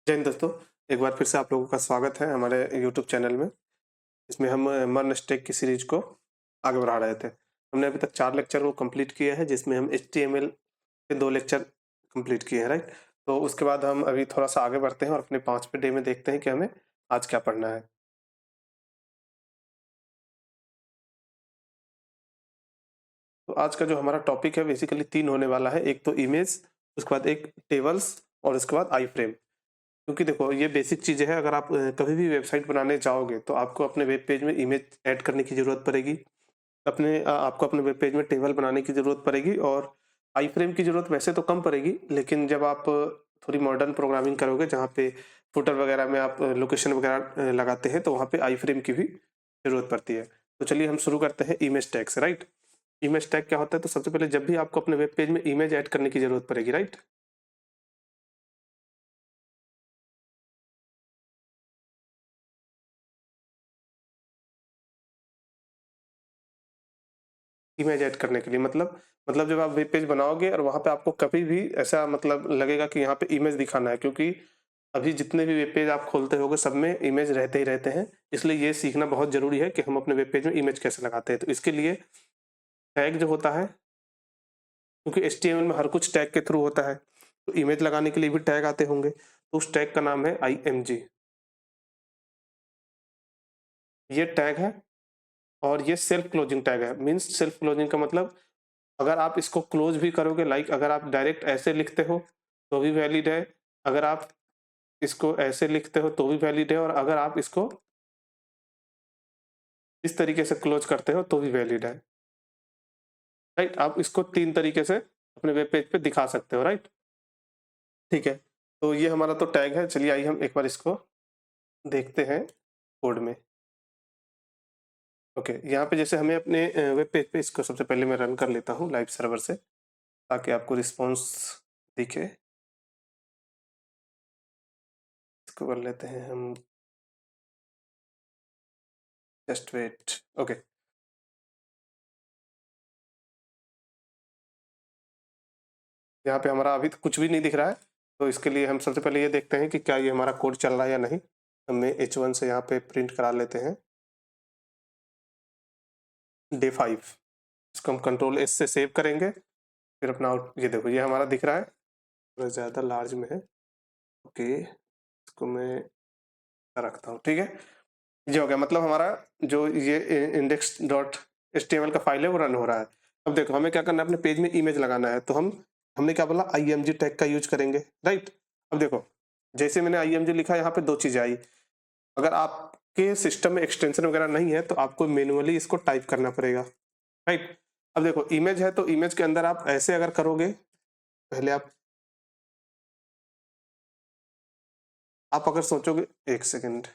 जय हिंद दोस्तों, एक बार फिर से आप लोगों का स्वागत है हमारे यूट्यूब चैनल में। इसमें हम मर्न स्टैक की सीरीज को आगे बढ़ा रहे थे। हमने अभी तक 4 लेक्चर को कंप्लीट किए हैं, जिसमें हम एचटीएमएल के 2 लेक्चर कंप्लीट किए हैं, राइट? तो उसके बाद हम अभी थोड़ा-सा आगे बढ़ते हैं और अपने 5वें डे में देखते हैं कि हमें आज क्या पढ़ना है। तो आज का जो हमारा टॉपिक है बेसिकली 3 होने वाला है। एक तो इमेज, उसके बाद एक टेबल्स और उसके बाद आई फ्रेम। क्योंकि देखो ये बेसिक चीज़ें हैं, अगर आप कभी भी वेबसाइट बनाने जाओगे तो आपको अपने वेब पेज में इमेज ऐड करने की ज़रूरत पड़ेगी। आपको अपने वेब पेज में टेबल बनाने की ज़रूरत पड़ेगी और आई फ्रेम की ज़रूरत वैसे तो कम पड़ेगी, लेकिन जब आप थोड़ी मॉडर्न प्रोग्रामिंग करोगे जहाँ पे फुटर वगैरह में आप लोकेशन वगैरह लगाते हैं, तो वहाँ पे आई फ्रेम की भी ज़रूरत पड़ती है। तो चलिए हम शुरू करते हैं इमेज टैग से, राइट? इमेज टैग क्या होता है? तो सबसे पहले जब भी आपको अपने वेब पेज में इमेज ऐड करने की ज़रूरत पड़ेगी, राइट? इमेज ऐड करने के लिए मतलब जब आप वेब पेज बनाओगे और वहाँ पे आपको कभी भी ऐसा मतलब लगेगा कि यहाँ पे इमेज दिखाना है, क्योंकि अभी जितने भी वेब पेज आप खोलते होगे सब में इमेज रहते ही रहते हैं। इसलिए ये सीखना बहुत ज़रूरी है कि हम अपने वेब पेज में इमेज कैसे लगाते हैं। तो इसके लिए टैग जो होता है, क्योंकि एचटीएमएल में हर कुछ टैग के थ्रू होता है, तो इमेज लगाने के लिए भी टैग आते होंगे। तो उस टैग का नाम है आईएमजी। ये टैग है और ये सेल्फ क्लोजिंग टैग है। मीन्स सेल्फ क्लोजिंग का मतलब अगर आप इसको क्लोज भी करोगे, लाइक अगर आप डायरेक्ट ऐसे लिखते हो तो भी वैलिड है, अगर आप इसको ऐसे लिखते हो तो भी वैलिड है और अगर आप इसको इस तरीके से क्लोज करते हो तो भी वैलिड है, राइट? आप इसको 3 तरीके से अपने वेब पेज पे दिखा सकते हो, राइट? ठीक है, तो ये हमारा तो टैग है। चलिए आइए हम एक बार इसको देखते हैं कोड में। ओके, यहाँ पे जैसे हमें अपने वेब पेज पे इसको सबसे पहले मैं रन कर लेता हूँ लाइव सर्वर से, ताकि आपको रिस्पॉन्स दिखे। इसको कर लेते हैं हम, जस्ट वेट। ओके, यहाँ पे हमारा अभी तो कुछ भी नहीं दिख रहा है, तो इसके लिए हम सबसे पहले ये देखते हैं कि क्या ये हमारा कोड चल रहा है या नहीं। हमें H1 से यहाँ पे प्रिंट करा लेते हैं डे 5। इसको हम कंट्रोल एस से सेव करेंगे, फिर अपना ये देखो ये हमारा दिख रहा है, थोड़ा ज़्यादा लार्ज में है। ओके, इसको मैं रखता हूँ, ठीक है। ये हो गया, मतलब हमारा जो ये इंडेक्स डॉट एच का फाइल है वो रन हो रहा है। अब देखो हमें क्या करना है, अपने पेज में इमेज लगाना है, तो हमने क्या बोला, IMG टैग का यूज करेंगे, राइट? अब देखो जैसे मैंने IMG लिखा, यहाँ पे 2 चीज़ें आई। अगर आपके सिस्टम में एक्सटेंशन वगैरह नहीं है तो आपको मैन्युअली इसको टाइप करना पड़ेगा, राइट? अब देखो इमेज है तो इमेज के अंदर आप ऐसे अगर करोगे, पहले आप अगर सोचोगे, एक सेकेंड,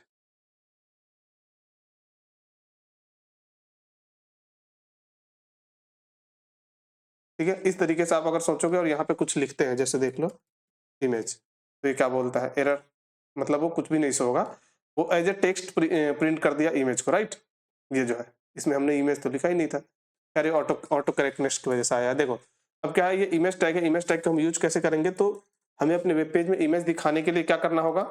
ठीक है, इस तरीके से आप अगर सोचोगे और यहाँ पे कुछ लिखते हैं, जैसे देख लो इमेज, तो ये क्या बोलता है, एरर। मतलब वो कुछ भी नहीं शो होगा, वो एज ए टेक्स्ट प्रिंट कर दिया इमेज को, राइट? ये जो है इसमें हमने इमेज तो लिखा ही नहीं था, अरे ऑटो ऑटो करेक्टनेस की वजह से आया। देखो अब क्या है, ये इमेज टैग है। इमेज टैग को हम यूज कैसे करेंगे, तो हमें अपने वेब पेज में इमेज दिखाने के लिए क्या करना होगा,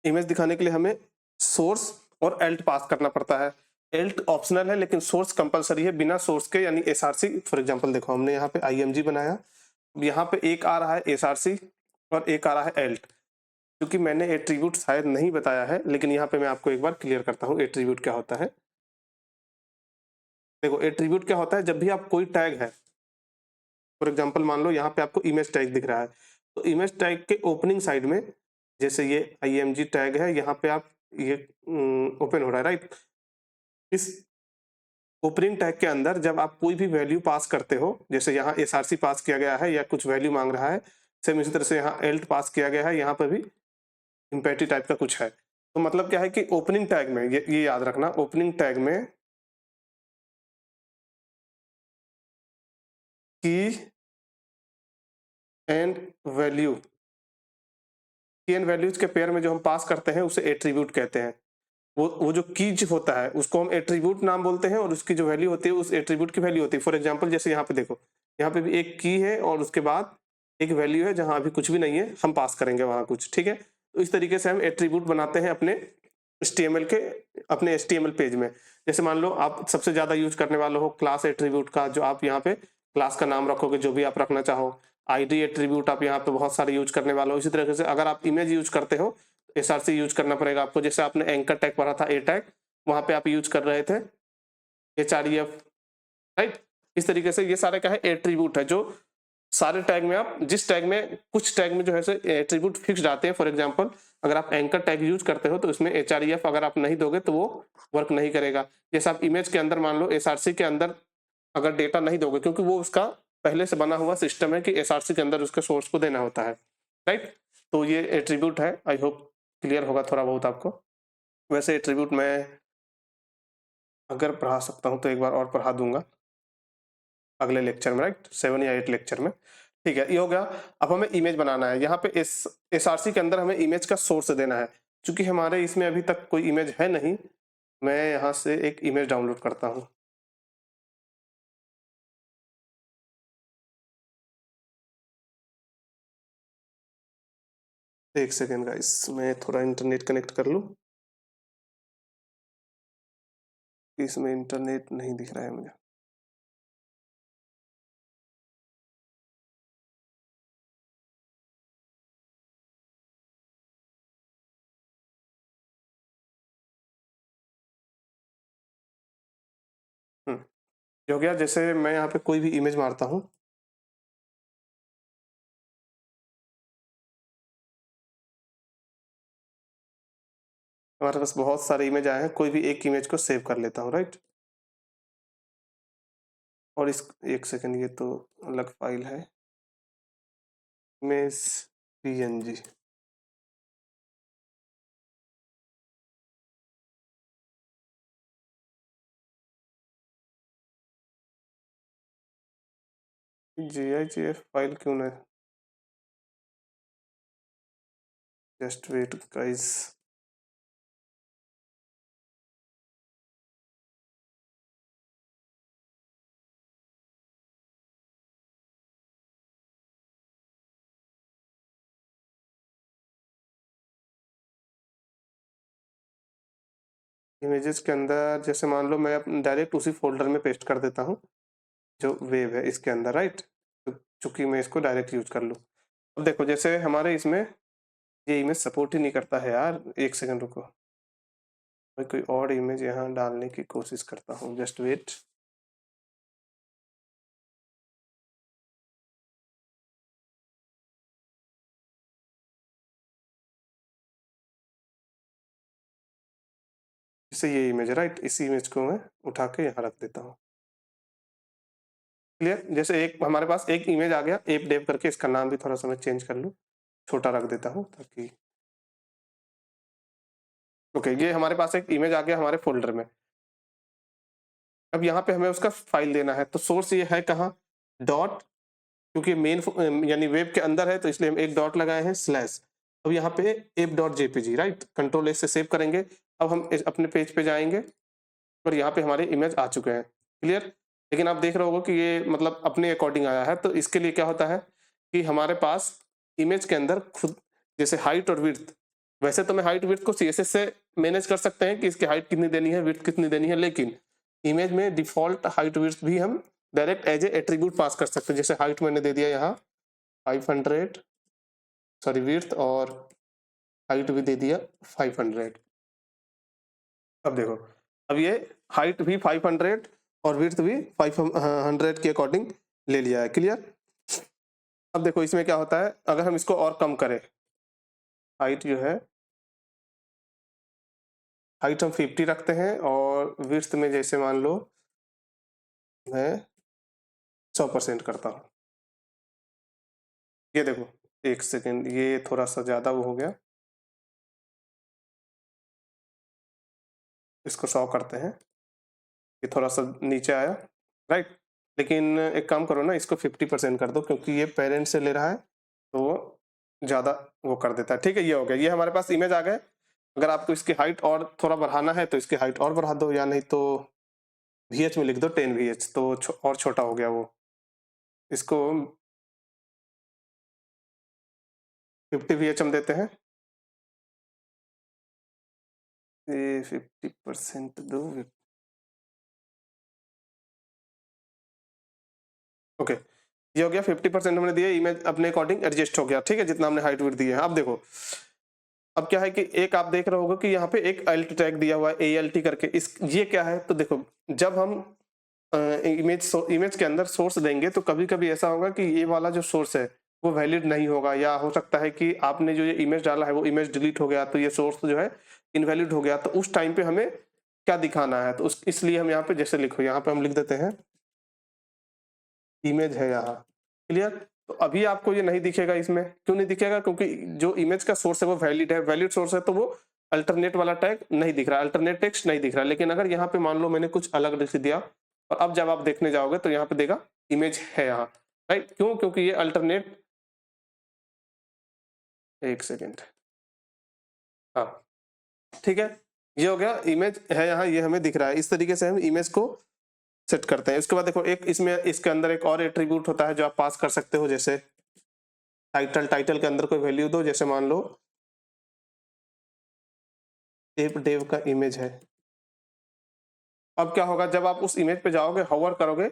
इमेज दिखाने के लिए हमें सोर्स और एल्ट पास करना पड़ता है। एल्ट ऑप्शनल है लेकिन सोर्स कंपलसरी है। बिना सोर्स के यानी एसआरसी, फॉर एग्जांपल देखो हमने यहाँ पे आईएमजी बनाया, यहाँ पे एक आ रहा है एसआरसी और एक आ रहा है एल्ट। क्योंकि मैंने एट्रीब्यूट शायद नहीं बताया है, लेकिन यहाँ पे मैं आपको एक बार क्लियर करता हूँ एट्रीब्यूट क्या होता है। देखो एट्रीब्यूट क्या होता है, जब भी आप कोई टैग है, फॉर एग्जांपल मान लो यहाँ पे आपको इमेज टैग दिख रहा है, तो इमेज टैग के ओपनिंग साइड में जैसे ये IMG टैग है, यहाँ पे आप ये ओपन हो रहा है, राइट? इस ओपनिंग टैग के अंदर जब आप कोई भी वैल्यू पास करते हो, जैसे यहाँ एसआरसी पास किया गया है या कुछ वैल्यू मांग रहा है, सेम इसी तरह से यहाँ एल्ट पास किया गया है, यहाँ पर भी इम्पेटी टाइप का कुछ है। तो मतलब क्या है कि ओपनिंग टैग में ये याद रखना, ओपनिंग टैग में की एंड वैल्यू, की एंड वैल्यूज के पेयर में जो हम पास करते हैं उसे एट्रीब्यूट कहते हैं। वो जो कीज होता है उसको हम एट्रीब्यूट नाम बोलते हैं और उसकी जो वैल्यू होती है उस एट्रीब्यूट की वैल्यू होती है। फॉर एग्जांपल जैसे यहाँ पे देखो, यहाँ पे भी एक की है और उसके बाद एक वैल्यू है जहाँ अभी कुछ भी नहीं है, हम पास करेंगे वहाँ कुछ, ठीक है? तो इस तरीके से हम एट्रीब्यूट बनाते हैं अपने एचटीएमएल पेज में। जैसे मान लो आप सबसे ज़्यादा यूज़ करने वाले हो क्लास एट्रीब्यूट का, जो आप यहाँ पे क्लास का नाम रखोगे जो भी आप रखना चाहो। आईडी एट्रीब्यूट आप यहाँ पे बहुत सारे यूज़ करने वाले हो। इसी तरीके से अगर आप इमेज यूज़ करते हो, एसआरसी यूज़ करना पड़ेगा आपको। जैसे आपने एंकर टैग पढ़ा था, ए टैग, वहाँ पे आप यूज़ कर रहे थे एचआरईएफ, राइट? इस तरीके से ये सारे क्या है, एट्रीब्यूट है, जो सारे टैग में आप जिस टैग में कुछ टैग में जो है एट्रीब्यूट फिक्स्ड आते हैं। फॉर एग्जांपल अगर आप एंकर टैग यूज करते हो तो इसमें एचआरईएफ अगर आप नहीं दोगे तो वो वर्क नहीं करेगा। जैसे आप इमेज के अंदर मान लो एसआरसी के अंदर अगर डेटा नहीं दोगे, क्योंकि वो उसका पहले से बना हुआ सिस्टम है कि एसआरसी के अंदर उसके सोर्स को देना होता है, राइट? तो ये एट्रीब्यूट है। आई होप क्लियर होगा थोड़ा बहुत आपको। वैसे एट्रीब्यूट मैं अगर पढ़ा सकता हूँ तो एक बार और पढ़ा दूंगा अगले लेक्चर में, राइट? 7 या 8 लेक्चर में। ठीक है, ये हो गया। अब हमें इमेज बनाना है। यहाँ पे एसआरसी के अंदर हमें इमेज का सोर्स देना है। चूंकि हमारे इसमें अभी तक कोई इमेज है नहीं, मैं यहाँ से एक इमेज डाउनलोड करता हूँ। एक सेकेंड गाइस, मैं थोड़ा इंटरनेट कनेक्ट कर लूँ। इसमें इंटरनेट नहीं दिख रहा है मुझे। ये हो गया। जैसे मैं यहाँ पे कोई भी इमेज मारता हूँ, हमारे पास बहुत सारे इमेज आए हैं, कोई भी एक इमेज को सेव कर लेता हूँ, राइट? और इस एक सेकेंड, ये तो अलग फाइल है, इमेज पीएनजी। GIGF फाइल क्यों ना, जस्ट वेट गाइस। इमेजेस के अंदर जैसे मान लो मैं डायरेक्ट उसी फोल्डर में पेस्ट कर देता हूँ जो वेब है इसके अंदर, राइट? तो चूंकि मैं इसको डायरेक्ट यूज कर लूँ। अब देखो, जैसे हमारे इसमें ये इमेज सपोर्ट ही नहीं करता है यार। एक सेकंड रुको, मैं कोई और इमेज यहाँ डालने की कोशिश करता हूँ, जस्ट वेट। जैसे ये इमेज है, राइट? इसी इमेज को मैं उठा के यहाँ रख देता हूँ। क्लियर? जैसे एक हमारे पास एक इमेज आ गया, एप डेव करके। इसका नाम भी थोड़ा सा मैं चेंज कर लूँ, छोटा रख देता हूँ ताकि ओके, ये हमारे पास एक इमेज आ गया हमारे फोल्डर में। अब यहाँ पे हमें उसका फाइल देना है, तो सोर्स ये है कहाँ, डॉट, क्योंकि मेन यानी वेब के अंदर है तो इसलिए हम एक डॉट लगाए हैं, स्लैश। अब यहाँ पे app dot JPG, right? Control S से सेव करेंगे। अब हम अपने पेज पे जाएंगे और यहाँ पे हमारे इमेज आ चुके हैं। क्लियर? लेकिन आप देख रहे होगे कि ये मतलब अपने अकॉर्डिंग आया है। तो इसके लिए क्या होता है कि हमारे पास इमेज के अंदर खुद, जैसे हाइट और विड्थ, वैसे तो मैं हाइट विड्थ को सीएसएस से मैनेज कर सकते हैं कि इसकी हाइट कितनी देनी है, विड्थ कितनी देनी है, लेकिन इमेज में डिफॉल्ट हाइट विड्थ भी हम डायरेक्ट एज ए एट्रीब्यूट पास कर सकते हैं। जैसे हाइट मैंने दे दिया यहाँ 500, सॉरी विड्थ, और हाइट भी दे दिया 500। अब देखो, अब ये हाइट भी 500 और विड्थ भी 500 के अकॉर्डिंग ले लिया है। क्लियर? अब देखो इसमें क्या होता है, अगर हम इसको और कम करें, हाइट जो है, हाइट हम 50 रखते हैं और विड्थ में जैसे मान लो मैं 100% करता हूँ। ये देखो, एक सेकेंड, ये थोड़ा सा ज़्यादा वो हो गया, इसको 100 करते हैं। ये थोड़ा सा नीचे आया, राइट? लेकिन एक काम करो ना, इसको 50% कर दो, क्योंकि ये पेरेंट से ले रहा है तो वो ज़्यादा वो कर देता है। ठीक है, ये हो गया। ये हमारे पास इमेज आ गए। अगर आपको इसकी हाइट और थोड़ा बढ़ाना है तो इसकी हाइट और बढ़ा दो, या नहीं तो VH में लिख दो 10 VH, तो और छोटा हो गया वो। इसको 50 VH देते हैं, ये 50% दो, ओके ये हो गया 50% हमने दिया, इमेज अपने अकॉर्डिंग एडजस्ट हो गया, ठीक है, जितना हमने हाइट विड्थ दी है। अब देखो अब क्या है कि एक आप देख रहे होगे कि यहाँ पे एक अल्ट टैग दिया हुआ है ALT करके, इस ये क्या है, तो देखो जब हम इमेज के अंदर सोर्स देंगे तो कभी कभी ऐसा होगा कि ये वाला जो सोर्स है वो वैलिड नहीं होगा, या हो सकता है कि आपने जो ये इमेज डाला है वो इमेज डिलीट हो गया तो ये सोर्स जो है इनवैलिड हो गया, तो उस टाइम पे हमें क्या दिखाना है, तो उस इसलिए हम यहाँ पे जैसे लिखो, यहाँ पे हम लिख देते हैं इमेज है यहाँ, क्लियर। तो अभी आपको ये नहीं दिखेगा, इसमें क्यों नहीं दिखेगा, क्योंकि जो इमेज का सोर्स है वो वैलिड है, वैलिड सोर्स है, तो वो अल्टरनेट वाला टैग नहीं दिख रहा, अल्टरनेट टेक्स्ट नहीं दिख रहा। लेकिन अगर यहाँ पे मान लो मैंने कुछ अलग लिख दिया और अब जब आप देखने जाओगे तो यहाँ पे देगा इमेज है यहाँ, राइट, क्यों, क्योंकि ये अल्टरनेट, एक सेकेंड, हाँ ठीक है, ये हो गया इमेज है यहाँ, ये हमें दिख रहा है। इस तरीके से हम इमेज को सेट करते हैं। उसके बाद देखो एक इसमें इसके अंदर एक और एट्रीब्यूट होता है जो आप पास कर सकते हो, जैसे टाइटल, टाइटल के अंदर कोई वैल्यू दो, जैसे मान लो डेव का इमेज है। अब क्या होगा जब आप उस इमेज पे जाओगे, होवर करोगे,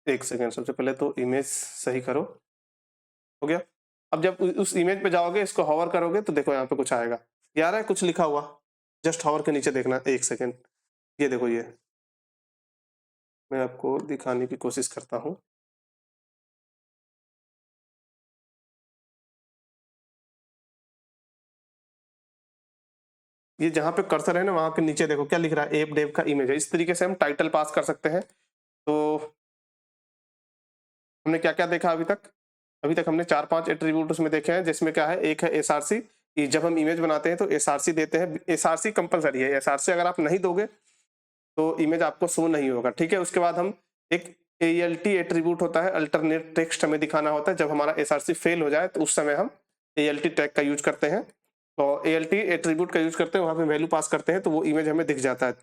एक सेकेंड, सबसे पहले तो इमेज सही करो, हो गया। अब जब उस इमेज पे जाओगे, इसको होवर करोगे तो देखो यहाँ पे कुछ आएगा, ये आ रहा है कुछ लिखा हुआ, जस्ट होवर के नीचे देखना, एक सेकेंड, ये देखो, ये मैं आपको दिखाने की कोशिश करता हूँ। ये जहाँ पे कर्सर है ना, वहां के नीचे देखो क्या लिख रहा है, एप डेव का इमेज है। इस तरीके से हम टाइटल पास कर सकते हैं। तो हमने क्या क्या देखा अभी तक, अभी तक हमने 4-5 एट्रीब्यूट उसमें देखे हैं, जिसमें क्या है, एक है SRC, जब हम इमेज बनाते हैं तो SRC देते हैं, SRC कंपलसरी है, SRC अगर आप नहीं दोगे तो इमेज आपको शो नहीं होगा, ठीक है। उसके बाद हम एक ALT एट्रीब्यूट होता है, अल्टरनेट टेक्स्ट हमें दिखाना होता है, जब हमारा SRC फेल हो जाए तो उस समय हम ALT टैग का यूज करते हैं, और ALT एट्रीब्यूट का यूज करते हैं, वहां पे वैल्यू पास करते हैं तो वो इमेज हमें दिख जाता है,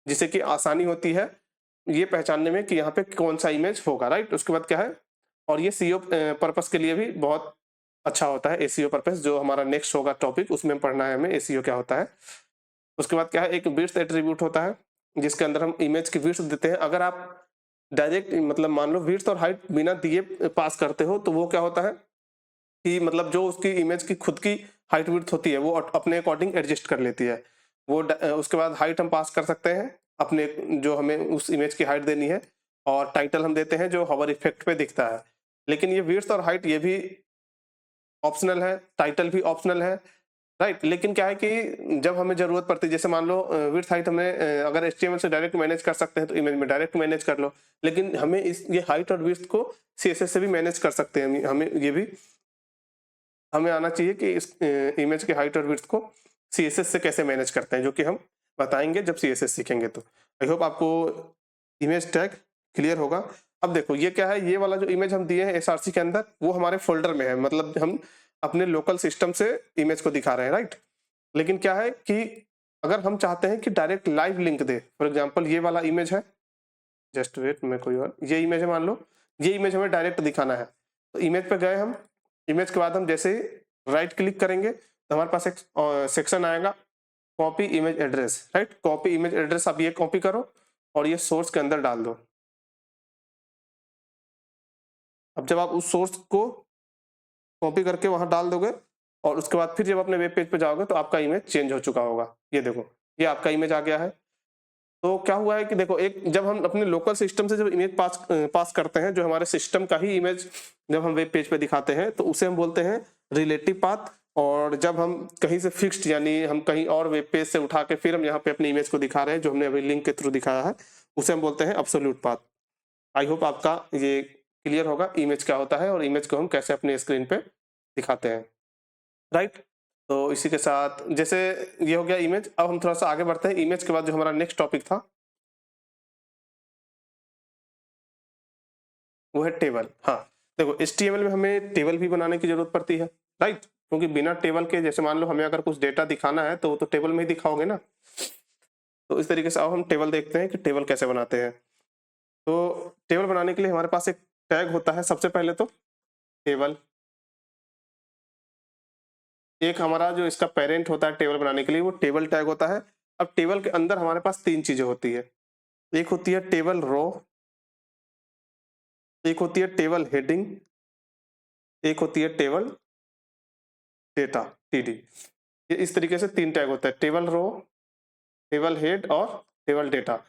जिससे कि आसानी होती है ये पहचानने में कि यहाँ पे कौन सा इमेज होगा, राइट। उसके बाद क्या है, और ये SEO पर्पस के लिए भी बहुत अच्छा होता है, SEO पर्पस, जो हमारा नेक्स्ट होगा टॉपिक, उसमें पढ़ना है हमें SEO क्या होता है। उसके बाद क्या है, एक विड्थ एट्रीब्यूट होता है, जिसके अंदर हम इमेज की विड्थ देते हैं। अगर आप डायरेक्ट मतलब मान लो विड्थ और हाइट बिना दिए पास करते हो तो वो क्या होता है कि मतलब जो उसकी इमेज की खुद की हाइट विड्थ होती है वो अपने अकॉर्डिंग एडजस्ट कर लेती है वो। उसके बाद हाइट हम पास कर सकते हैं अपने, जो हमें उस इमेज की हाइट देनी है, और टाइटल हम देते हैं जो हवर इफेक्ट पे दिखता है। लेकिन ये विड्थ और हाइट ये भी ऑप्शनल है, टाइटल भी ऑप्शनल है, राइट। लेकिन क्या है कि जब हमें जरूरत पड़ती है, जैसे मान लो विड्थ हाइट हमें अगर HTML से डायरेक्ट मैनेज कर सकते हैं तो इमेज में डायरेक्ट मैनेज कर लो, लेकिन हमें इस ये हाइट और विड्थ को CSS से भी मैनेज कर सकते हैं। हमें ये भी हमें आना चाहिए कि इस इमेज की हाइट और विड्थ को CSS से कैसे मैनेज करते हैं, जो कि हम बताएंगे जब CSS सीखेंगे। तो आई होप आपको इमेज टैग क्लियर होगा। अब देखो ये क्या है, ये वाला जो इमेज हम दिए हैं SRC के अंदर वो हमारे फोल्डर में है, मतलब हम अपने लोकल सिस्टम से इमेज को दिखा रहे हैं, राइट। लेकिन क्या है कि अगर हम चाहते हैं कि direct live link they, for example ये वाला इमेज है, जस्ट वेट, मैं कोई और, ये इमेज है, मान लो ये इमेज हमें डायरेक्ट दिखाना है, तो इमेज पे गए हम, इमेज के बाद हम जैसे राइट क्लिक करेंगे तो हमारे पास एक सेक्शन आएगा, copy image address, right. Copy image address, अब ये कॉपी करो और ये सोर्स के अंदर डाल दो। अब जब आप उस सोर्स को कॉपी करके वहां डाल दोगे और उसके बाद फिर जब अपने वेब पेज पे जाओगे तो आपका इमेज चेंज हो चुका होगा, ये देखो ये आपका इमेज आ गया है। तो क्या हुआ है कि देखो, एक जब हम अपने लोकल सिस्टम से जब इमेज पास करते हैं, जो हमारे सिस्टम का ही इमेज जब हम वेब पेज पे दिखाते हैं तो उसे हम बोलते हैं रिलेटिव पाथ। और जब हम कहीं से फिक्स्ड, यानी हम कहीं और वेब पेज से उठा के फिर हम यहाँ पे अपनी इमेज को दिखा रहे हैं, जो हमने अभी लिंक के थ्रू दिखाया है, उसे हम बोलते हैं एब्सोल्यूट पाथ। आई होप आपका ये क्लियर होगा इमेज क्या होता है और इमेज को हम कैसे अपने स्क्रीन पे दिखाते हैं, राइट। तो इसी के साथ जैसे ये हो गया इमेज। अब हम थोड़ा सा आगे बढ़ते हैं, इमेज के बाद जो हमारा नेक्स्ट टॉपिक था वो है टेबल। हाँ देखो, HTML में हमें टेबल भी बनाने की जरूरत पड़ती है, राइट, क्योंकि बिना टेबल के, जैसे मान लो हमें अगर कुछ डेटा दिखाना है तो वो तो टेबल में ही दिखाओगे ना। तो इस तरीके से अब हम टेबल देखते हैं कि टेबल कैसे बनाते हैं। तो टेबल बनाने के लिए हमारे पास एक टैग होता है, सबसे पहले तो टेबल, एक हमारा जो इसका पेरेंट होता है टेबल बनाने के लिए वो टेबल टैग होता है। अब टेबल के अंदर हमारे पास 3 चीज़ें होती है। एक होती है टेबल रो, एक होती है टेबल हेडिंग, एक होती है टेबल डेटा टीडी। ये इस तरीके से 3 टैग होता है, टेबल रो, टेबल हेड और टेबल डेटा।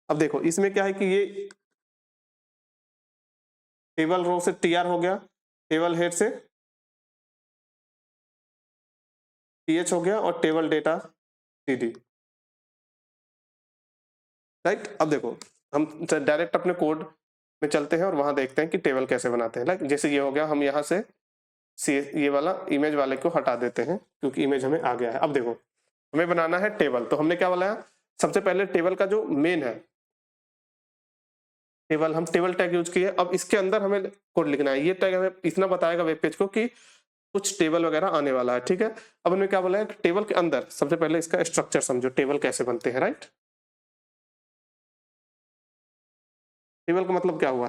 अब देखो इसमें क्या है कि ये टेबल रो से टीआर हो गया, टेबल हेड से टीएच हो गया और टेबल डेटा टीडी। राइट, अब देखो हम डायरेक्ट अपने कोड में चलते हैं और वहां देखते हैं कि टेबल कैसे बनाते हैं। लाइक जैसे ये हो गया, हम यहाँ से ये वाला इमेज वाले को हटा देते हैं क्योंकि इमेज हमें आ गया है। अब देखो हमें बनाना है टेबल, तो हमने क्या बनाया, सबसे पहले टेबल का जो मेन है टेबल, हम टेबल टैग यूज किए। अब इसके अंदर हमें कोड लिखना है, ये टैग हमें इतना बताएगा वेब पेज को कि कुछ टेबल वगैरह आने वाला है। ठीक है, अब हमने क्या बोला है, टेबल के अंदर सबसे पहले इसका स्ट्रक्चर समझो, टेबल कैसे बनते हैं। राइट, टेबल का मतलब क्या हुआ,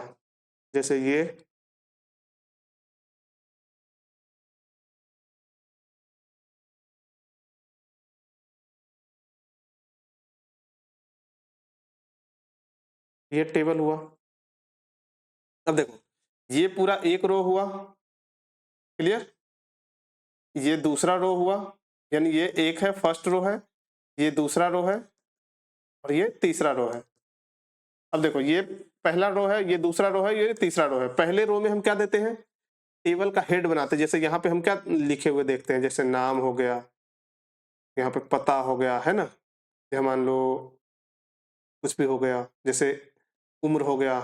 जैसे ये टेबल हुआ। अब देखो ये पूरा एक रो हुआ, क्लियर, ये दूसरा रो हुआ, यानी ये एक है फर्स्ट रो है, ये दूसरा रो है और ये तीसरा रो है। अब देखो ये पहला रो है, ये दूसरा रो है, ये तीसरा रो है। पहले रो में हम क्या देते हैं, टेबल का हेड बनाते हैं। जैसे यहाँ पे हम क्या लिखे हुए देखते हैं, जैसे नाम हो गया, यहाँ पे पता हो गया, है ना, या मान लो कुछ भी हो गया, जैसे उम्र हो गया।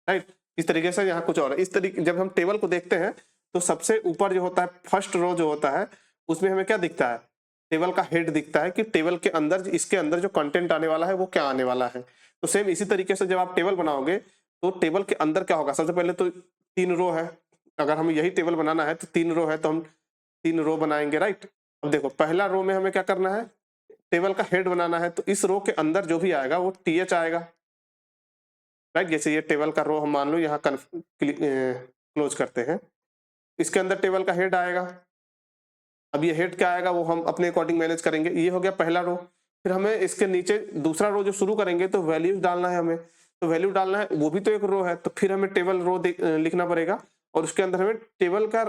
राइट, इस तरीके से यहाँ कुछ और है। इस तरीके जब हम टेबल को देखते हैं तो सबसे ऊपर जो होता है फर्स्ट रो जो होता है उसमें हमें क्या दिखता है, टेबल का हेड दिखता है कि टेबल के अंदर, इसके अंदर जो कंटेंट आने वाला है वो क्या आने वाला है। तो सेम इसी तरीके से जब आप टेबल बनाओगे तो टेबल के अंदर क्या होगा, सबसे पहले तो 3 रो है, अगर हमें यही टेबल बनाना है तो 3 रो है, तो हम 3 रो बनाएंगे। राइट, अब देखो पहला रो में हमें क्या करना है, टेबल का हेड बनाना है, तो इस रो के अंदर जो भी आएगा वो टीएच आएगा। राइट, जैसे ये टेबल का रो हम मान लो यहाँ क्लोज करते हैं, इसके अंदर टेबल का हेड आएगा। अब ये हेड क्या आएगा वो हम अपने अकॉर्डिंग मैनेज करेंगे। ये हो गया पहला रो, फिर हमें इसके नीचे दूसरा रो जो शुरू करेंगे तो वैल्यूज डालना है हमें, तो वैल्यू डालना है, वो भी तो एक रो है, तो फिर हमें टेबल रो लिखना पड़ेगा और उसके अंदर हमें टेबल का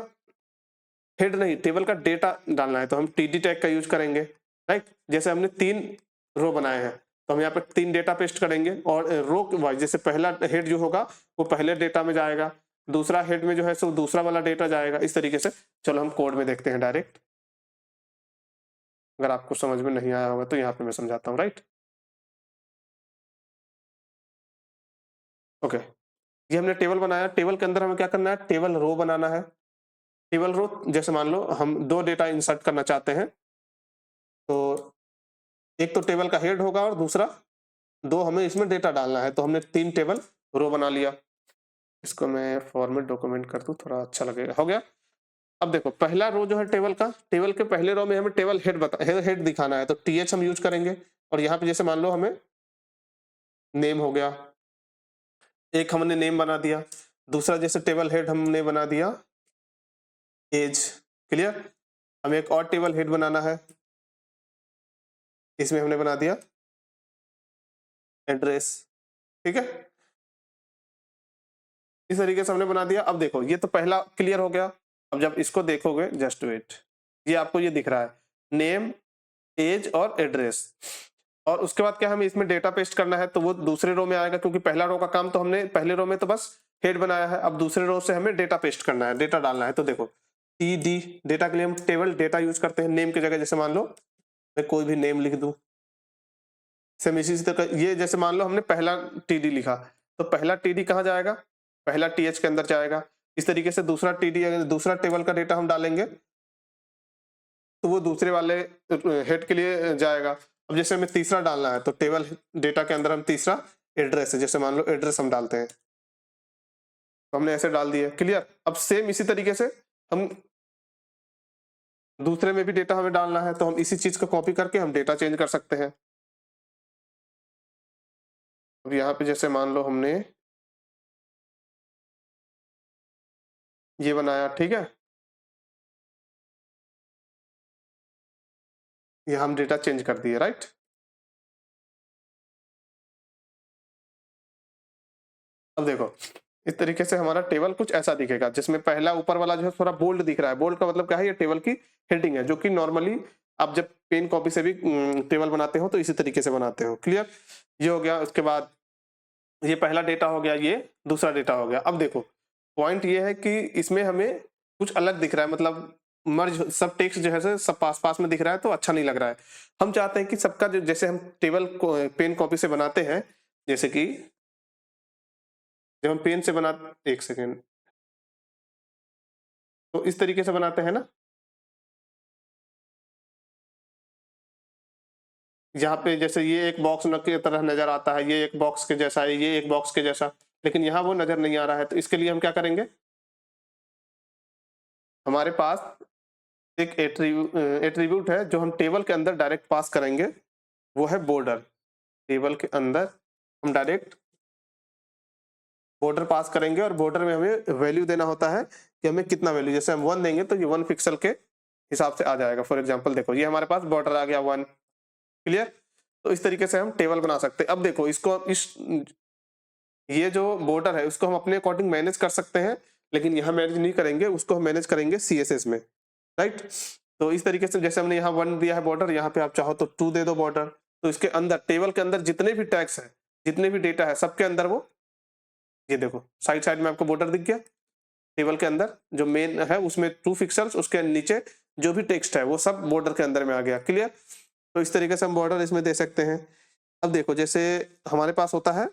हेड नहीं, टेबल का डेटा डालना है, तो हम टीडी टैग का यूज करेंगे। राइट, जैसे हमने 3 रो बनाए हैं तो हम यहाँ पे 3 डेटा पेस्ट करेंगे और रो वाइज, जैसे पहला हेड जो होगा वो पहले डेटा में जाएगा, दूसरा हेड में जो है सो दूसरा वाला डेटा जाएगा, इस तरीके से। चलो हम कोड में देखते हैं डायरेक्ट, अगर आपको समझ में नहीं आया होगा तो यहाँ पे मैं समझाता हूँ। राइट, ओके, ये हमने टेबल बनाया, टेबल के अंदर हमें क्या करना है, टेबल रो बनाना है। टेबल रो जैसे मान लो हम 2 डेटा इंसर्ट करना चाहते हैं, तो एक तो टेबल का हेड होगा और दूसरा 2 हमें इसमें डेटा डालना है, तो हमने 3 टेबल रो बना लिया। इसको मैं फॉर्मेट डॉक्यूमेंट कर दूं, थोड़ा अच्छा लगेगा, हो गया। अब देखो पहला रो जो है टेबल का, टेबल के पहले रो में हमें टेबल हेड दिखाना है, तो टीएच हम यूज करेंगे। और यहाँ पे जैसे मान लो हमें नेम हो गया, एक हमने नेम बना दिया, दूसरा जैसे टेबल हेड हमने बना दिया एज, क्लियर। हमें एक और टेबल हेड बनाना है, इसमें हमने बना दिया एड्रेस, ठीक है, इस तरीके से हमने बना दिया। अब देखो ये तो पहला क्लियर हो गया। अब जब इसको देखोगे, जस्ट वेट, ये आपको ये दिख रहा है नेम, एज और एड्रेस, और उसके बाद क्या हमें इसमें डेटा पेस्ट करना है, तो वो दूसरे रो में आएगा, क्योंकि पहला रो का काम तो हमने पहले रो में तो बस हेड बनाया है। अब दूसरे रो से हमें डेटा पेस्ट करना है, डेटा डालना है। तो देखो टी डी, डेटा के लिए हम टेबल डेटा यूज करते हैं। नेम की जगह जैसे मान लो मैं कोई भी नेम लिख दूं, सेम इसी तरह ये जैसे मान लो हमने पहला टीडी लिखा, तो पहला टीडी कहाँ जाएगा, पहला टीएच के अंदर जाएगा। इस तरीके से दूसरा टीडी, अगर दूसरा टेबल का डेटा हम डालेंगे तो वो दूसरे वाले हेड के लिए जाएगा। अब जैसे हमें तीसरा डालना है, तो टेबल डेटा के अंदर हम तीसरा एड्रेस है, जैसे मान लो एड्रेस हम डालते हैं, तो हमने ऐसे डाल दिया, क्लियर। अब सेम इसी तरीके से हम दूसरे में भी डेटा हमें डालना है, तो हम इसी चीज को कॉपी करके हम डेटा चेंज कर सकते हैं। अब यहाँ पे जैसे मान लो हमने ये बनाया, ठीक है, ये हम डेटा चेंज कर दिए, राइट। अब देखो इस तरीके से हमारा टेबल कुछ ऐसा दिखेगा, जिसमें पहला ऊपर वाला जो है थोड़ा बोल्ड दिख रहा है। बोल्ड का मतलब क्या है, ये टेबल की हेडिंग है, जो कि नॉर्मली आप जब पेन कॉपी से भी टेबल बनाते हो तो इसी तरीके से बनाते हो। क्लियर, ये हो गया। उसके बाद ये पहला डेटा हो गया, ये दूसरा डेटा हो गया। अब देखो पॉइंट ये है कि इसमें हमें कुछ अलग दिख रहा है, मतलब मर्ज सब टेक्स्ट जो है से सब पास पास में दिख रहा है तो अच्छा नहीं लग रहा है। हम चाहते हैं कि सबका जो, जैसे हम टेबल को पेन कॉपी से बनाते हैं, जैसे कि जब हम पेन से बना, एक सेकेंड, तो इस तरीके से बनाते हैं ना, यहाँ पे जैसे ये एक बॉक्स न की तरह नजर आता है, ये एक बॉक्स के जैसा है, ये एक बॉक्स के जैसा, लेकिन यहाँ वो नजर नहीं आ रहा है। तो इसके लिए हम क्या करेंगे, हमारे पास एक एट्रीब्यूट है जो हम टेबल के अंदर डायरेक्ट पास करेंगे, वो है बॉर्डर। टेबल के अंदर हम डायरेक्ट बॉर्डर पास करेंगे और बॉर्डर में हमें वैल्यू देना होता है कि हमें कितना वैल्यू, जैसे हम 1 देंगे तो ये 1 पिक्सल के हिसाब से आ जाएगा। फॉर एग्जांपल देखो ये हमारे पास बॉर्डर आ गया 1। क्लियर, तो इस तरीके से हम टेबल बना सकते हैं। अब देखो इसको, इस ये जो बॉर्डर है उसको हम अपने अकॉर्डिंग मैनेज कर सकते हैं, लेकिन यहाँ मैनेज नहीं करेंगे, उसको हम मैनेज करेंगे CSS में, राइट। तो इस तरीके से जैसे हमने यहाँ 1 दिया है बॉर्डर, यहाँ पे आप चाहो तो 2 दे दो बॉर्डर। तो इसके अंदर टेबल के अंदर जितने भी टैग्स हैं, जितने भी डेटा है, सबके अंदर वो, ये देखो साइड साइड में आपको बॉर्डर दिख गया। टेबल के अंदर जो मेन है उसमें 2 पिक्सल्स, उसके नीचे जो भी टेक्स्ट है वो सब बॉर्डर के अंदर में आ गया। क्लियर, तो इस तरीके से हम बॉर्डर इसमें दे सकते हैं। अब देखो जैसे हमारे पास होता है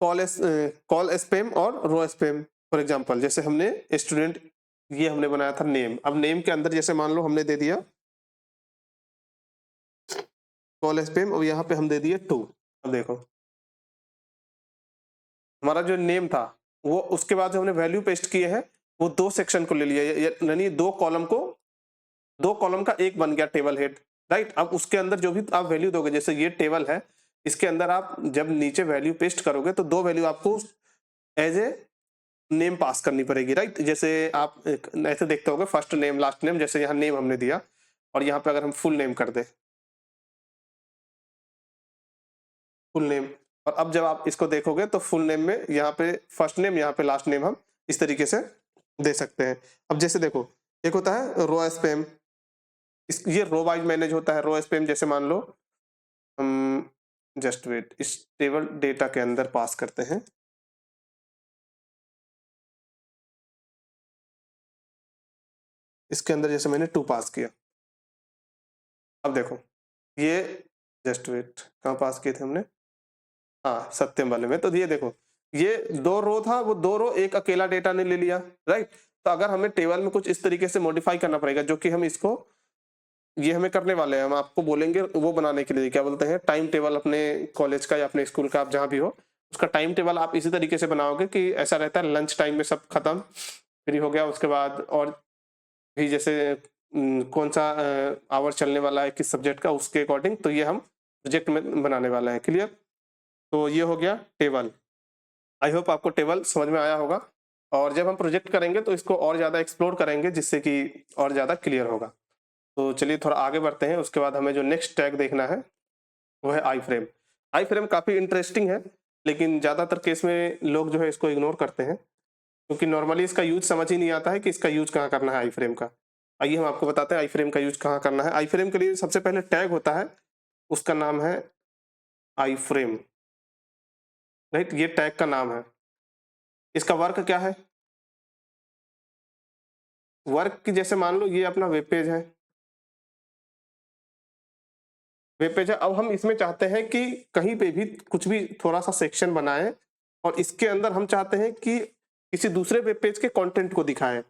कॉल स्पैम और रो स्पैम। फॉर एग्जांपल जैसे हमने स्टूडेंट, ये हमने बनाया था नेम। अब नेम के अंदर जैसे मान लो हमने दे दिया कॉल स्पैम और यहाँ पे हम दे दिए 2। अब देखो हमारा जो नेम था वो, उसके बाद जो हमने वैल्यू पेस्ट किए हैं वो 2 सेक्शन को ले लिया, यानी 2 कॉलम को, 2 कॉलम का एक बन गया टेबल हेड, राइट। अब उसके अंदर जो भी आप वैल्यू दोगे, जैसे ये टेबल है, इसके अंदर आप जब नीचे वैल्यू पेस्ट करोगे तो 2 वैल्यू आपको एज ए नेम पास करनी पड़ेगी, राइट। जैसे आप ऐसे देखते होगे फर्स्ट नेम लास्ट नेम, जैसे यहाँ नेम हमने दिया और यहाँ पे अगर हम फुल नेम कर दे, फुल नेम, और अब जब आप इसको देखोगे तो फुल नेम में यहाँ पे फर्स्ट नेम, यहाँ पे लास्ट नेम हम इस तरीके से दे सकते हैं। अब जैसे देखो एक होता है रो स्पैम, ये रो वाइज मैनेज होता है। रो स्पैम जैसे मान लो हम, जस्ट वेट, इस टेबल डेटा के अंदर पास करते हैं, इसके अंदर जैसे मैंने 2 पास किया। अब देखो ये, जस्ट वेट, कहाँ पास किए थे हमने, हाँ सत्यम वाले में। तो ये देखो ये 2 रो था, वो 2 रो एक अकेला डेटा ने ले लिया, राइट। तो अगर हमें टेबल में कुछ इस तरीके से मॉडिफाई करना पड़ेगा, जो कि हम इसको, ये हमें करने वाले हैं, हम आपको बोलेंगे वो बनाने के लिए, क्या बोलते हैं, टाइम टेबल, अपने कॉलेज का या अपने स्कूल का, आप जहाँ भी हो उसका टाइम टेबल आप इसी तरीके से बनाओगे कि ऐसा रहता है लंच टाइम में सब खत्म, फ्री हो गया, उसके बाद और भी जैसे कौन सा आवर चलने वाला है किस सब्जेक्ट का, उसके अकॉर्डिंग तो ये हम प्रोजेक्ट में बनाने वाले हैं। क्लियर, तो ये हो गया टेबल। आई होप आपको टेबल समझ में आया होगा, और जब हम प्रोजेक्ट करेंगे तो इसको और ज़्यादा एक्सप्लोर करेंगे, जिससे कि और ज़्यादा क्लियर होगा। तो चलिए थोड़ा आगे बढ़ते हैं। उसके बाद हमें जो नेक्स्ट टैग देखना है वो है आई फ्रेम। आई फ्रेम काफ़ी इंटरेस्टिंग है, लेकिन ज़्यादातर केस में लोग जो है इसको इग्नोर करते हैं, क्योंकि नॉर्मली इसका यूज समझ ही नहीं आता है कि इसका यूज कहाँ करना है आई फ्रेम का। आइए हम आपको बताते हैं आई फ्रेम का यूज कहाँ करना है। आई फ्रेम के लिए सबसे पहले टैग होता है, उसका नाम है आई फ्रेम, राइट। ये टैग का नाम है। इसका वर्क क्या है, वर्क की जैसे मान लो ये अपना वेब पेज है, वेब पेज है। अब हम इसमें चाहते हैं कि कहीं पे भी कुछ भी थोड़ा सा सेक्शन बनाएं, और इसके अंदर हम चाहते हैं कि किसी दूसरे वेब पेज के कंटेंट को दिखाएं,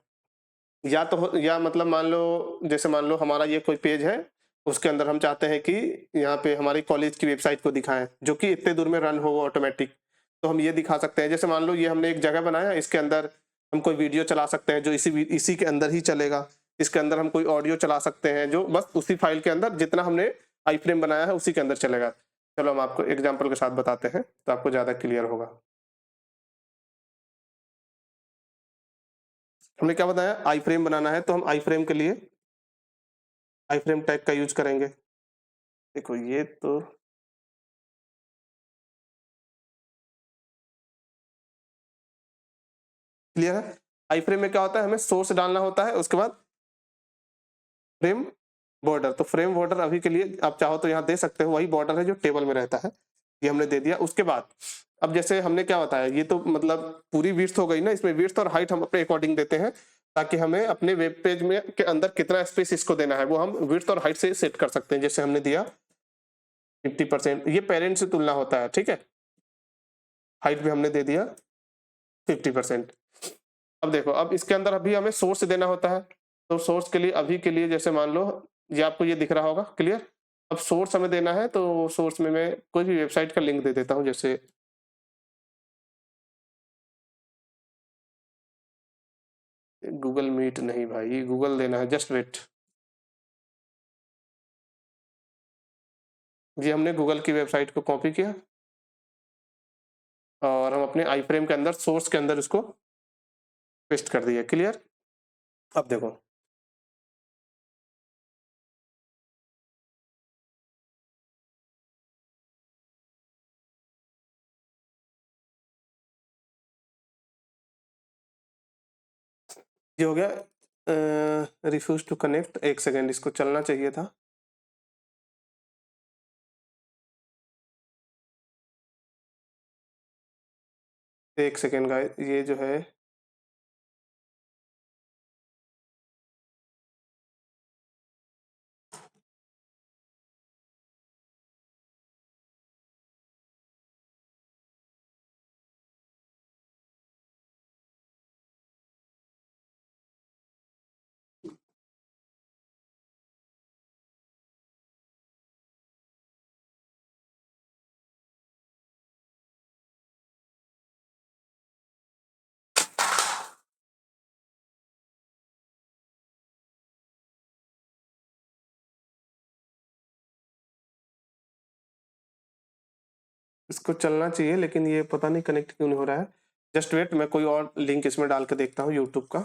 या तो या मतलब मान लो, जैसे मान लो हमारा ये कोई पेज है, उसके अंदर हम चाहते हैं कि यहाँ पे हमारी कॉलेज की वेबसाइट को दिखाएं, जो कि इतने दूर में रन हो ऑटोमेटिक, तो हम ये दिखा सकते हैं। जैसे मान लो ये हमने एक जगह बनाया, इसके अंदर हम कोई वीडियो चला सकते हैं जो इसी के अंदर ही चलेगा। इसके अंदर हम कोई ऑडियो चला सकते हैं जो बस उसी फाइल के अंदर, जितना हमने आई फ्रेम बनाया है उसी के अंदर चलेगा। चलो हम आपको एग्जाम्पल के साथ बताते हैं तो आपको ज्यादा क्लियर होगा। हमने क्या बताया, आई फ्रेम बनाना है, तो हम आई फ्रेम के लिए आई फ्रेम टैग का यूज करेंगे। देखो ये तो क्लियर है। आई फ्रेम में क्या होता है, हमें सोर्स डालना होता है, उसके बाद फ्रेम बॉर्डर। तो फ्रेम बॉर्डर अभी के लिए आप चाहो तो यहाँ दे सकते हो, वही बॉर्डर है जो टेबल में रहता है, ये हमने दे दिया। उसके बाद अब जैसे हमने क्या बताया, ये तो मतलब पूरी विड्थ हो गई ना, इसमें विड्थ और हाइट हम अपने अकॉर्डिंग देते हैं, ताकि हमें अपने वेब पेज में के अंदर कितना स्पेस इसको देना है वो हम विड्थ और हाइट से सेट कर सकते हैं। जैसे हमने दिया 50%, ये पेरेंट से तुलना होता है, ठीक है। हाइट भी हमने दे दिया 50%। अब देखो, अब इसके अंदर अभी हमें सोर्स देना होता है, तो सोर्स के लिए अभी के लिए जैसे मान लो ये आपको ये दिख रहा होगा, क्लियर। अब सोर्स हमें देना है, तो सोर्स में मैं कोई भी वेबसाइट का लिंक दे देता हूँ, जैसे गूगल मीट नहीं भाई, गूगल देना है, जस्ट वेट। ये हमने गूगल की वेबसाइट को कॉपी किया और हम अपने आई फ्रेम के अंदर सोर्स के अंदर इसको पेस्ट कर दिया, क्लियर। अब देखो ये हो गया। रिफ्यूज टू कनेक्ट, एक सेकेंड, इसको चलना चाहिए था। एक सेकेंड गाइस, ये जो है इसको चलना चाहिए, लेकिन ये पता नहीं कनेक्ट क्यों नहीं हो रहा है। जस्ट वेट, मैं कोई और लिंक इसमें डाल के देखता हूँ यूट्यूब का।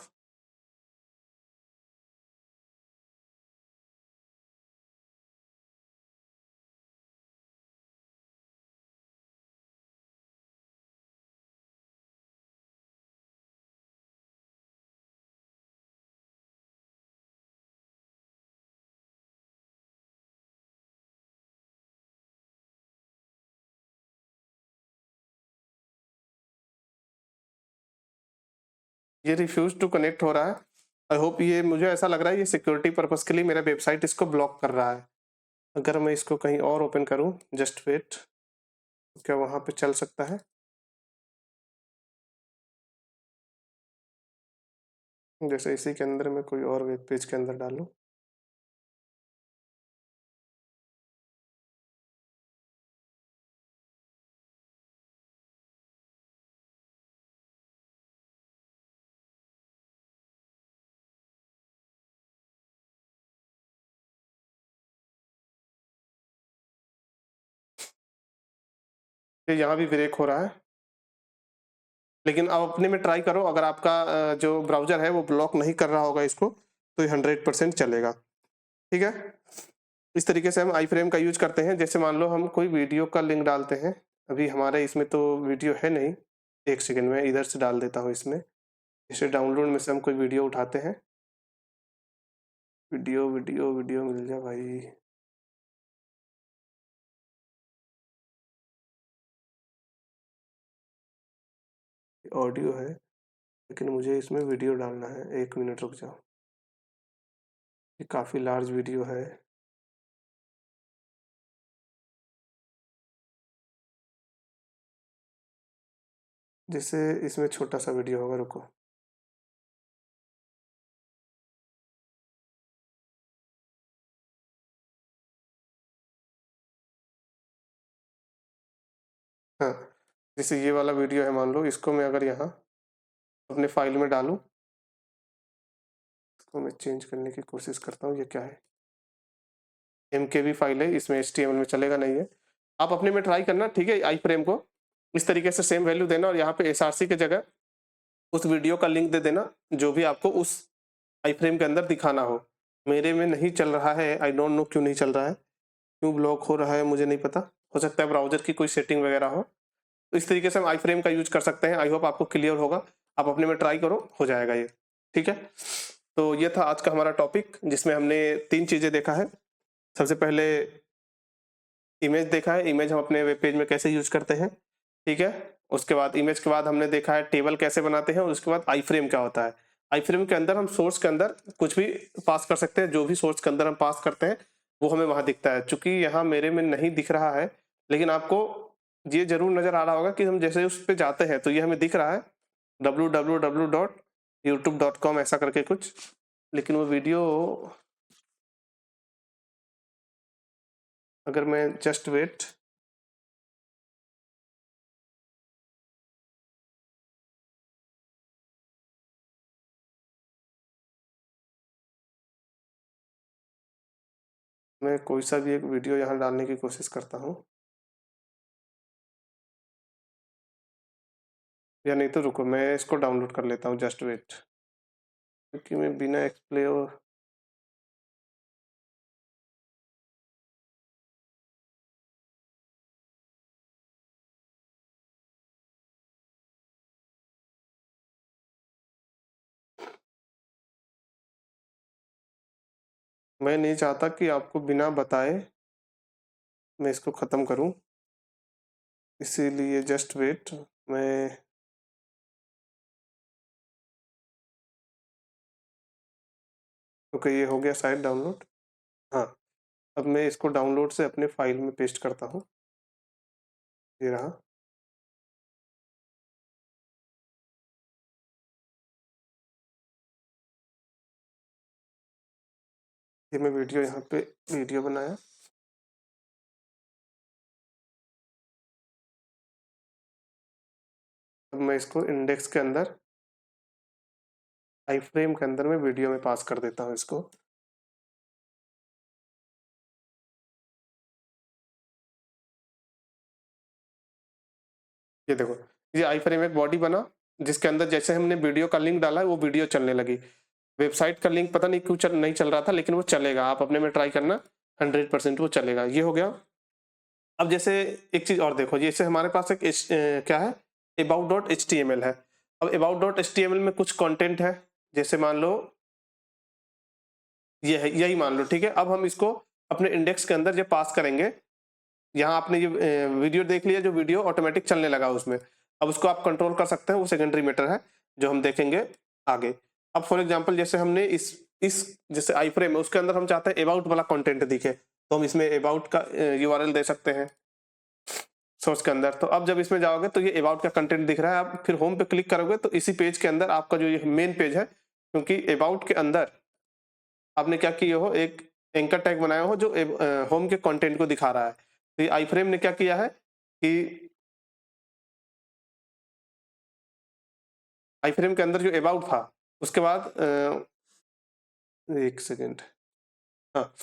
ये रिफ्यूज टू कनेक्ट हो रहा है। आई होप, ये मुझे ऐसा लग रहा है ये सिक्योरिटी पर्पस के लिए मेरा वेबसाइट इसको ब्लॉक कर रहा है। अगर मैं इसको कहीं और ओपन करूं, जस्ट वेट, क्या वहां पे चल सकता है? जैसे इसी के अंदर मैं कोई और वेब पेज के अंदर डालूं, ये यहाँ भी ब्रेक हो रहा है। लेकिन आप अपने में ट्राई करो, अगर आपका जो ब्राउजर है वो ब्लॉक नहीं कर रहा होगा इसको, तो ये 100% चलेगा, ठीक है। इस तरीके से हम आई फ्रेम का यूज करते हैं। जैसे मान लो हम कोई वीडियो का लिंक डालते हैं, अभी हमारे इसमें तो वीडियो है नहीं, एक सेकंड में इधर से डाल देता हूँ इसमें। जैसे डाउनलोड में से हम कोई वीडियो उठाते हैं, वीडियो वीडियो वीडियो मिल जाए भाई, ऑडियो है लेकिन मुझे इसमें वीडियो डालना है। एक मिनट रुक जाओ, ये काफ़ी लार्ज वीडियो है। जैसे इसमें छोटा सा वीडियो होगा, रुको। हाँ, जैसे ये वाला वीडियो है, मान लो इसको मैं अगर यहाँ अपने फाइल में डालूँ, इसको मैं चेंज करने की कोशिश करता हूँ। ये क्या है, MKV फाइल है, इसमें HTML में चलेगा नहीं है। आप अपने में ट्राई करना, ठीक है। आई फ्रेम को इस तरीके से सेम वैल्यू देना और यहाँ पे SRC की जगह उस वीडियो का लिंक दे देना जो भी आपको उस आई फ्रेम के अंदर दिखाना हो। मेरे में नहीं चल रहा है, आई डोंट नो क्यों नहीं चल रहा है, क्यों ब्लॉक हो रहा है मुझे नहीं पता, हो सकता है ब्राउजर की कोई सेटिंग वगैरह हो। तो इस तरीके से हम आई फ्रेम का यूज कर सकते हैं। आई होप आपको क्लियर होगा, आप अपने में ट्राई करो, हो जाएगा ये, ठीक है। तो ये था आज का हमारा टॉपिक, जिसमें हमने 3 चीजें देखा है। सबसे पहले इमेज देखा है, इमेज हम अपने वेब पेज में कैसे यूज करते हैं, ठीक है। उसके बाद इमेज के बाद हमने देखा है टेबल कैसे बनाते हैं, और उसके बाद आई फ्रेम क्या होता है। आई फ्रेम के अंदर हम सोर्स के अंदर कुछ भी पास कर सकते हैं, जो भी सोर्स के अंदर हम पास करते हैं वो हमें वहां दिखता है। चूंकि यहाँ मेरे में नहीं दिख रहा है, लेकिन आपको ये जरूर नजर आ रहा होगा कि हम जैसे उस पर जाते हैं तो ये हमें दिख रहा है www.youtube.com ऐसा करके कुछ, लेकिन वो वीडियो, अगर मैं जस्ट वेट, मैं कोई सा भी एक वीडियो यहाँ डालने की कोशिश करता हूँ, या नहीं तो रुको मैं इसको डाउनलोड कर लेता हूँ, जस्ट वेट, क्योंकि मैं बिना एक्सप्लेन, मैं नहीं चाहता कि आपको बिना बताए मैं इसको ख़त्म करूं, इसीलिए जस्ट वेट, मैं ओके ये हो गया शायद डाउनलोड। हाँ, अब मैं इसको डाउनलोड से अपने फाइल में पेस्ट करता हूँ, ये रहा। ये मैं वीडियो यहाँ पे वीडियो बनाया, अब मैं इसको इंडेक्स के अंदर, आई फ्रेम के अंदर मैं वीडियो में पास कर देता हूँ इसको। ये देखो, ये आई फ्रेम एक बॉडी बना, जिसके अंदर जैसे हमने वीडियो का लिंक डाला है वो वीडियो चलने लगी। वेबसाइट का लिंक पता नहीं क्यों नहीं चल रहा था, लेकिन वो चलेगा, आप अपने में ट्राई करना, 100% वो चलेगा। ये हो गया। अब जैसे एक चीज और देखो, जैसे हमारे पास एक क्या है, about.html है। अब about.html में कुछ कंटेंट है, जैसे मान लो ये है, यही मान लो, ठीक है। अब हम इसको अपने इंडेक्स के अंदर जब पास करेंगे, यहाँ आपने ये वीडियो देख लिया, जो वीडियो ऑटोमेटिक चलने लगा उसमें, अब उसको आप कंट्रोल कर सकते हैं, वो सेकेंडरी मैटर है जो हम देखेंगे आगे। अब फॉर एग्जांपल जैसे हमने इस जैसे आई फ्रेम है, उसके अंदर हम चाहते हैं अबाउट वाला कंटेंट दिखे, तो हम इसमें अबाउट का यूआरएल दे सकते हैं सोर्स के अंदर। तो अब जब इसमें जाओगे तो ये अबाउट का कंटेंट दिख रहा है, आप फिर होम पे क्लिक करोगे तो इसी पेज के अंदर आपका जो ये मेन पेज है, क्योंकि अबाउट के अंदर आपने क्या किया हो, एक एंकर टैग बनाया हो जो होम के कंटेंट को दिखा रहा है। तो ये आई फ्रेम ने क्या किया है कि आई फ्रेम के अंदर जो अबाउट था, उसके बाद एक सेकेंड, हाँ,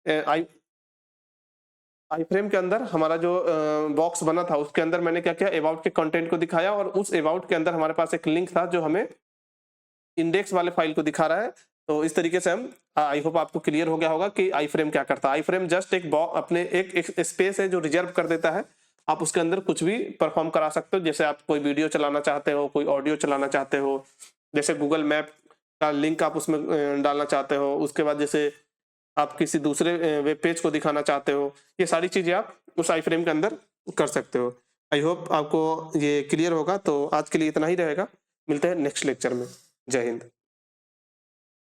आई आई फ्रेम के अंदर हमारा जो बॉक्स बना था, उसके अंदर मैंने क्या किया, अबाउट के कंटेंट को दिखाया, और उस अबाउट के अंदर हमारे पास एक लिंक था जो हमें इंडेक्स वाले फाइल को दिखा रहा है। तो इस तरीके से हम, आई होप आपको क्लियर हो गया होगा कि आई फ्रेम क्या करता है। आई फ्रेम जस्ट एक अपने एक स्पेस है जो रिजर्व कर देता है, आप उसके अंदर कुछ भी परफॉर्म करा सकते हो। जैसे आप कोई वीडियो चलाना चाहते हो, कोई ऑडियो चलाना चाहते हो, जैसे गूगल मैप का लिंक आप उसमें डालना चाहते हो, उसके बाद जैसे आप किसी दूसरे वेब पेज को दिखाना चाहते हो, ये सारी चीजें आप उस आई फ्रेम के अंदर कर सकते हो। आई होप आपको ये क्लियर होगा। तो आज के लिए इतना ही रहेगा, मिलते हैं नेक्स्ट लेक्चर में। जय हिंद।